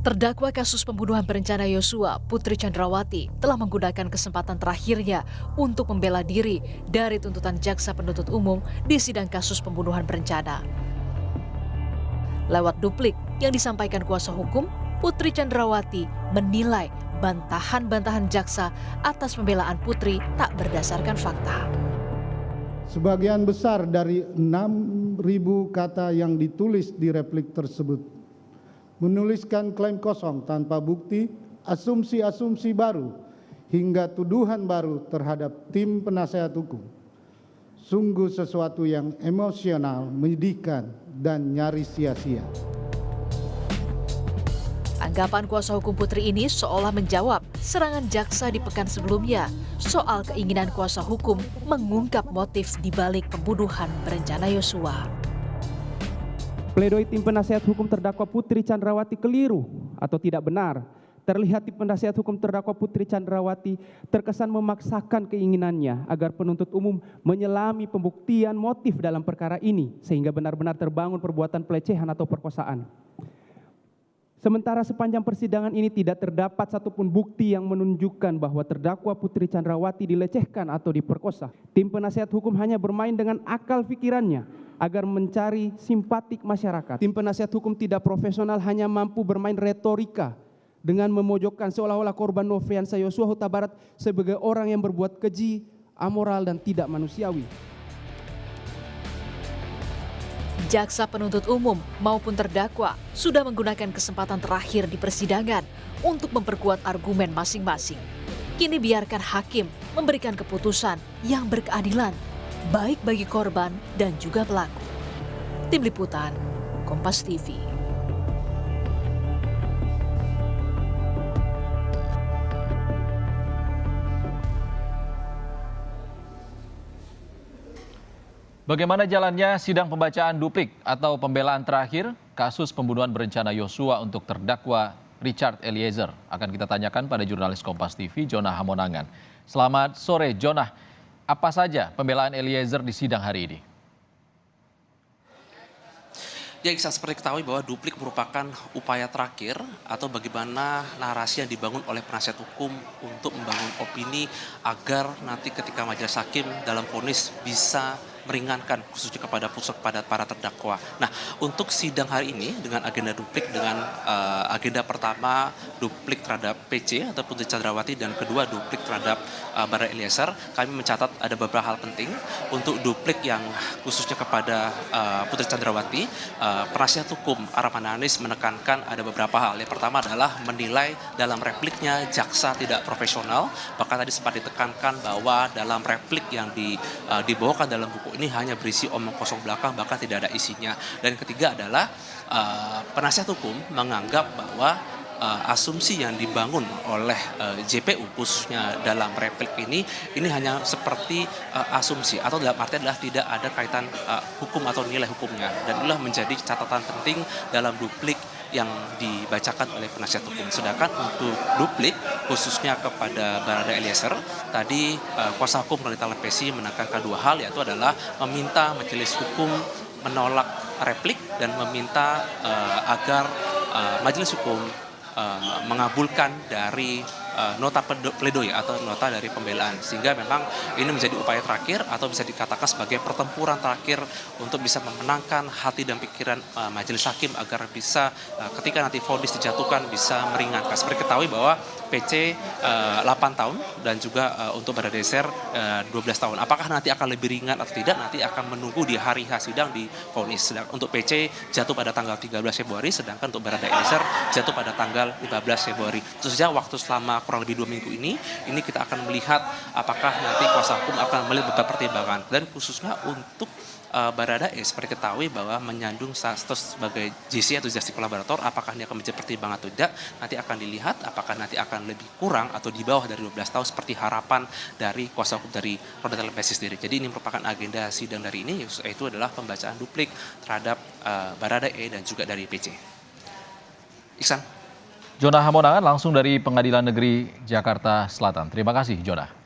Terdakwa kasus pembunuhan berencana Yosua, Putri Chandrawati, telah menggunakan kesempatan terakhirnya untuk membela diri dari tuntutan jaksa penuntut umum di sidang kasus pembunuhan berencana. Lewat duplik yang disampaikan kuasa hukum, Putri Chandrawati menilai bantahan-bantahan jaksa atas pembelaan Putri tak berdasarkan fakta. Sebagian besar dari 6.000 kata yang ditulis di replik tersebut menuliskan klaim kosong tanpa bukti, asumsi-asumsi baru, hingga tuduhan baru terhadap tim penasehat hukum. Sungguh sesuatu yang emosional, menyedihkan, dan nyaris sia-sia. Anggapan kuasa hukum Putri ini seolah menjawab serangan jaksa di pekan sebelumnya soal keinginan kuasa hukum mengungkap motif di balik pembunuhan berencana Yosua. Pledoi tim penasehat hukum terdakwa Putri Chandrawati keliru atau tidak benar. Terlihat tim penasehat hukum terdakwa Putri Chandrawati terkesan memaksakan keinginannya agar penuntut umum menyelami pembuktian motif dalam perkara ini sehingga benar-benar terbangun perbuatan pelecehan atau perkosaan. Sementara sepanjang persidangan ini tidak terdapat satupun bukti yang menunjukkan bahwa terdakwa Putri Chandrawati dilecehkan atau diperkosa. Tim penasehat hukum hanya bermain dengan akal pikirannya agar mencari simpatik masyarakat. Tim penasehat hukum tidak profesional hanya mampu bermain retorika dengan memojokkan seolah-olah korban Nofriansah Yosua Huta Barat sebagai orang yang berbuat keji, amoral, dan tidak manusiawi. Jaksa penuntut umum maupun terdakwa sudah menggunakan kesempatan terakhir di persidangan untuk memperkuat argumen masing-masing. Kini biarkan hakim memberikan keputusan yang berkeadilan, baik bagi korban dan juga pelaku. Tim Liputan, Kompas TV. Bagaimana jalannya sidang pembacaan duplik atau pembelaan terakhir kasus pembunuhan berencana Yosua untuk terdakwa Richard Eliezer? Akan kita tanyakan pada jurnalis Kompas TV, Jonah Hamonangan. Selamat sore, Jonah. Apa saja pembelaan Eliezer di sidang hari ini? Ya, Iksan, seperti ketahui bahwa duplik merupakan upaya terakhir atau bagaimana narasi yang dibangun oleh penasihat hukum untuk membangun opini agar nanti ketika majelis hakim dalam vonis bisa meringankan khususnya kepada para terdakwa. Nah, untuk sidang hari ini dengan agenda duplik dengan agenda pertama duplik terhadap PC atau Putri Chandrawati dan kedua duplik terhadap Barada Eliezer, kami mencatat ada beberapa hal penting. Untuk duplik yang khususnya kepada Putri Chandrawati, penasihat hukum Armando Anies menekankan ada beberapa hal. Yang pertama adalah menilai dalam repliknya jaksa tidak profesional. Bahkan tadi sempat ditekankan bahwa dalam replik yang dibawakan dalam buku ini hanya berisi omong kosong belakang, bahkan tidak ada isinya. Dan ketiga adalah penasihat hukum menganggap bahwa asumsi yang dibangun oleh JPU khususnya dalam replik ini hanya seperti asumsi atau dalam arti adalah tidak ada kaitan hukum atau nilai hukumnya, dan inilah menjadi catatan penting dalam duplik yang dibacakan oleh penasihat hukum. Sedangkan untuk duplik khususnya kepada Barada Eliezer, tadi kuasa hukum Lolita Lepesi menekankan dua hal, yaitu adalah meminta majelis hukum menolak replik dan meminta agar majelis hukum mengabulkan dari nota pledoi atau nota dari pembelaan, sehingga memang ini menjadi upaya terakhir atau bisa dikatakan sebagai pertempuran terakhir untuk bisa memenangkan hati dan pikiran majelis hakim agar bisa ketika nanti vonis dijatuhkan bisa meringankan. Seperti ketahui bahwa PC 8 tahun dan juga untuk Barada Eliezer 12 tahun. Apakah nanti akan lebih ringan atau tidak, nanti akan menunggu di hari sidang di vonis. Untuk PC jatuh pada tanggal 13 Februari, sedangkan untuk Barada Eliezer jatuh pada tanggal 15 Februari. Tentu saja waktu selama kurang lebih 2 minggu ini kita akan melihat apakah nanti kuasa hukum akan melihat beberapa pertimbangan, dan khususnya untuk Barada seperti ketahui bahwa menyandung status sebagai JC atau justice kolaborator, apakah ini akan menjadi pertimbangan atau tidak, nanti akan dilihat apakah nanti akan lebih kurang atau di bawah dari 12 tahun seperti harapan dari kuasa hukum dari Lolita Lepesi sendiri. Jadi ini merupakan agenda sidang dari ini, yaitu adalah pembacaan duplik terhadap Barada dan juga dari PC. Iksan. Jonah Hamonangan langsung dari Pengadilan Negeri Jakarta Selatan. Terima kasih, Jonah.